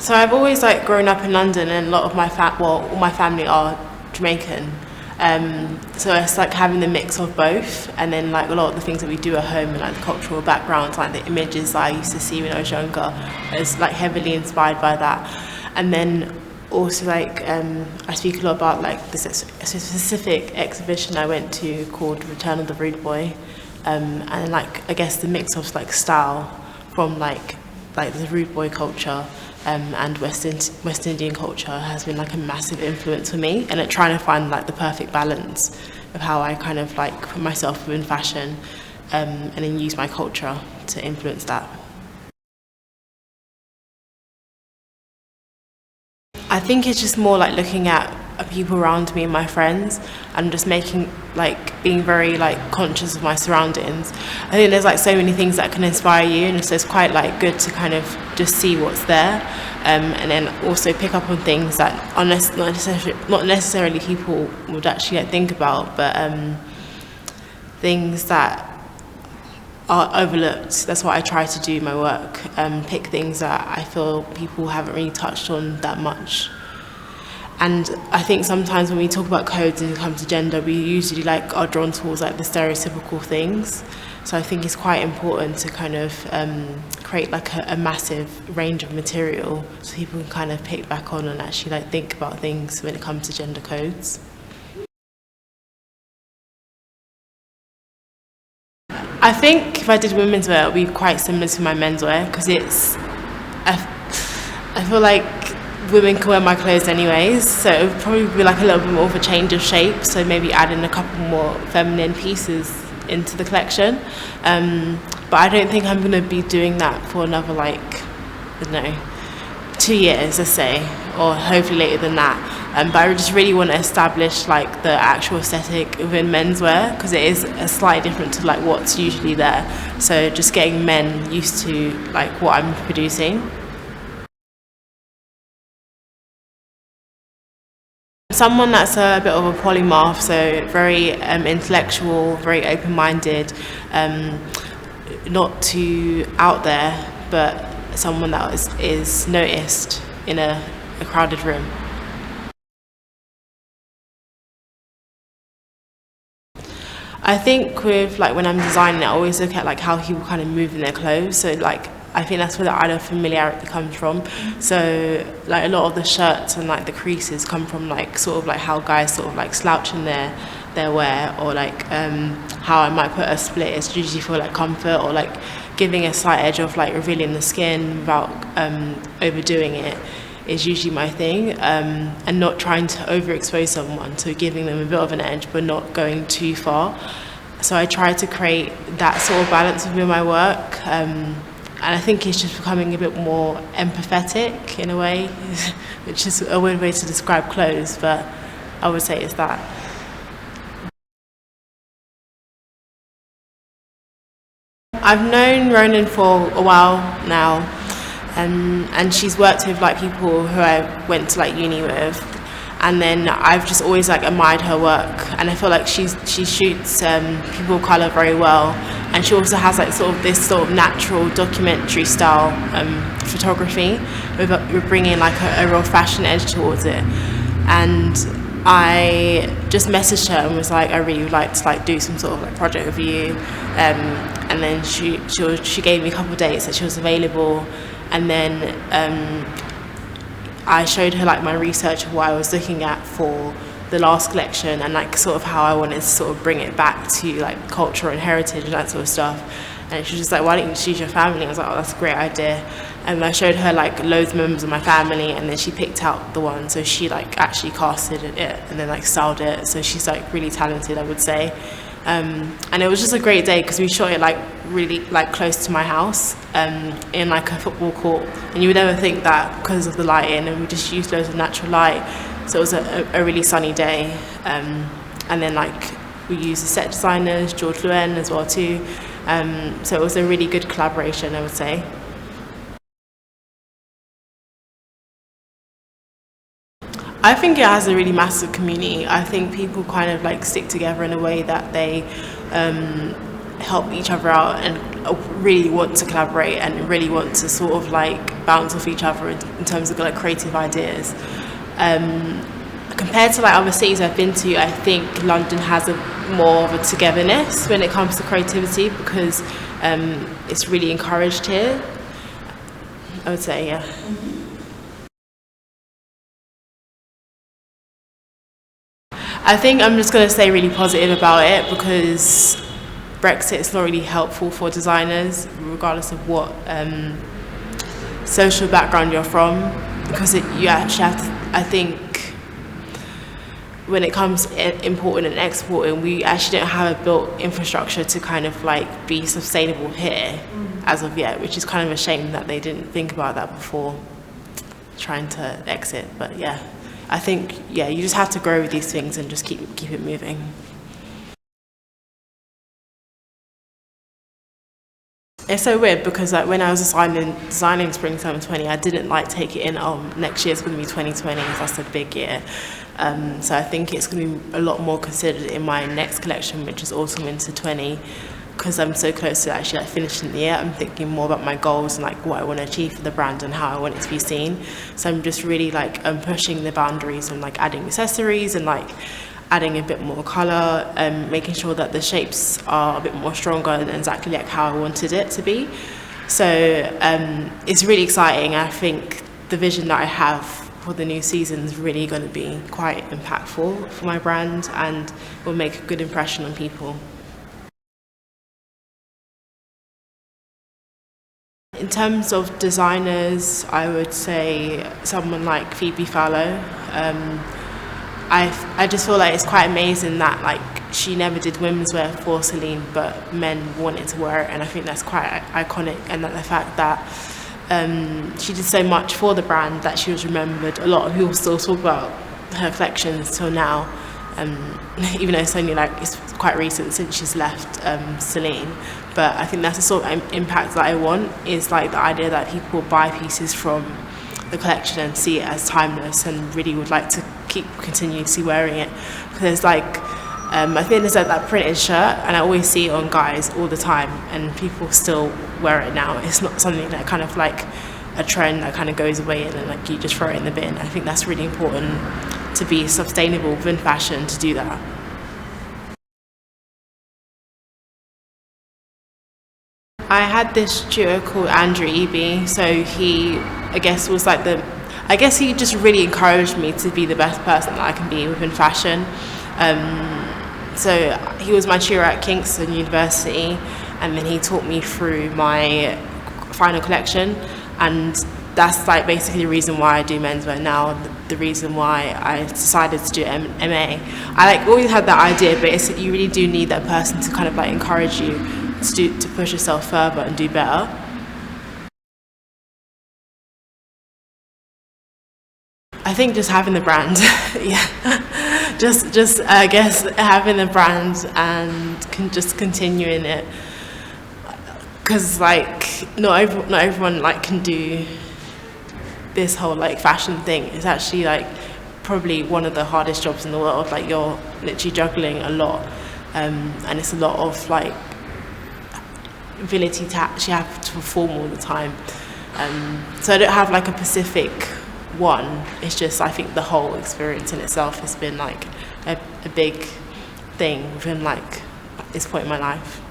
So I've always like grown up in London, and a lot of my all my family are Jamaican. So it's like having the mix of both, and then like a lot of the things that we do at home and like the cultural backgrounds, like the images that I used to see when I was younger, is like heavily inspired by that. And then also like I speak a lot about like this specific exhibition I went to called Return of the Rude Boy, and like I guess the mix of like style from like the rude boy culture and West Indian culture has been like a massive influence for me, and trying to find like the perfect balance of how I kind of like put myself within fashion, and then use my culture to influence that. I think it's just more like looking at people around me and my friends, and just being very like conscious of my surroundings. I think there's like so many things that can inspire you, and so it's quite like good to kind of just see what's there, and then also pick up on things that are not necessarily people would actually like think about, but things that are overlooked. That's what I try to do in my work, pick things that I feel people haven't really touched on that much. And I think sometimes when we talk about codes and it comes to gender, we usually like are drawn towards like the stereotypical things. So I think it's quite important to kind of create like a massive range of material so people can kind of pick back on and actually like think about things when it comes to gender codes. I think if I did women's wear, it would be quite similar to my menswear, because I feel like women can wear my clothes anyways, so it would probably be like a little bit more of a change of shape, so maybe add in a couple more feminine pieces into the collection. But I don't think I'm going to be doing that for another like, I don't know, 2 years, let's say, or hopefully later than that. But I just really want to establish like the actual aesthetic within menswear, because it is slightly different to like what's usually there. So just getting men used to like what I'm producing. Someone that's a bit of a polymath, so very intellectual, very open-minded, not too out there, but someone that is noticed in a crowded room. I think with like when I'm designing it, I always look at like how people kind of move in their clothes. So like I think that's where the idea of familiarity comes from. So like a lot of the shirts and like the creases come from like sort of like how guys sort of like slouch in their wear, or like how I might put a split. It's usually for like comfort, or like giving a slight edge of like revealing the skin without overdoing it is usually my thing, and not trying to overexpose someone, so giving them a bit of an edge but not going too far. So I try to create that sort of balance within my work, and I think it's just becoming a bit more empathetic in a way, which is a weird way to describe clothes, but I would say it's that. I've known Ronan for a while now, and she's worked with like people who I went to like uni with, and then I've just always like admired her work, and I feel like she shoots people of colour very well, and she also has like sort of this sort of natural documentary style photography with bringing like a real fashion edge towards it. And I just messaged her and was like, I really would like to like do some sort of like project with you, and then she gave me a couple of dates that she was available. And then I showed her like my research of what I was looking at for the last collection, and like sort of how I wanted to sort of bring it back to like culture and heritage and that sort of stuff. And she was just like, why don't you choose your family? I was like, oh, that's a great idea. And I showed her like loads of members of my family, and then she picked out the one. So she like actually casted it and then like styled it. So she's like really talented, I would say. And it was just a great day because we shot it like really like close to my house, in like a football court, and you would never think that because of the lighting, and we just used loads of natural light, so it was a really sunny day. And then like we used the set designers, George Luen as well too, so it was a really good collaboration, I would say. I think it has a really massive community. I think people kind of like stick together in a way that they help each other out and really want to collaborate and really want to sort of like bounce off each other in terms of like creative ideas. Compared to like other cities I've been to, I think London has more of a togetherness when it comes to creativity, because it's really encouraged here, I would say, yeah. I think I'm just going to stay really positive about it, because Brexit is not really helpful for designers, regardless of what social background you're from, because you actually have to, I think, when it comes to importing and exporting, we actually don't have a built infrastructure to kind of like be sustainable here as of yet, which is kind of a shame that they didn't think about that before trying to exit. But yeah, I think, yeah, you just have to grow with these things and just keep it moving. It's so weird because like when I was designing Spring Summer 20, I didn't like take it in, next year's going to be 2020, that's a big year. So I think it's going to be a lot more considered in my next collection, which is Autumn Winter 20, because I'm so close to actually like finishing the year. I'm thinking more about my goals and like what I want to achieve for the brand and how I want it to be seen. So I'm just really like pushing the boundaries and like adding accessories and like adding a bit more colour, making sure that the shapes are a bit more stronger and exactly like how I wanted it to be. So it's really exciting. I think the vision that I have for the new season is really going to be quite impactful for my brand and will make a good impression on people. In terms of designers, I would say someone like Phoebe Phalo. I just feel like it's quite amazing that like she never did women's wear for Celine, but men wanted to wear it, and I think that's quite iconic. And that the fact that she did so much for the brand that she was remembered. A lot of people still talk about her collections till now, even though it's quite recent since she's left Celine. But I think that's the sort of impact that I want, is like the idea that people buy pieces from the collection and see it as timeless and really would like to keep continuously wearing it. Because like I think there's like that printed shirt, and I always see it on guys all the time, and people still wear it now. It's not something that kind of like a trend that kind of goes away and then like you just throw it in the bin. I think that's really important to be sustainable within fashion, to do that. I had this tutor called Andrew Eby, so he, I guess he just really encouraged me to be the best person that I can be within fashion. So he was my tutor at Kingston University, and then he taught me through my final collection, and that's like basically the reason why I do menswear now, the reason why I decided to do MA. I like always had that idea, but you really do need that person to kind of like encourage you to push yourself further and do better. I think just having the brand, yeah, just I guess having the brand and just continuing it, because like not everyone like can do this whole like fashion thing. It's actually like probably one of the hardest jobs in the world. Like you're literally juggling a lot, and it's a lot of like ability to actually have to perform all the time. So I don't have like a specific one. It's just I think the whole experience in itself has been like a big thing within like this point in my life.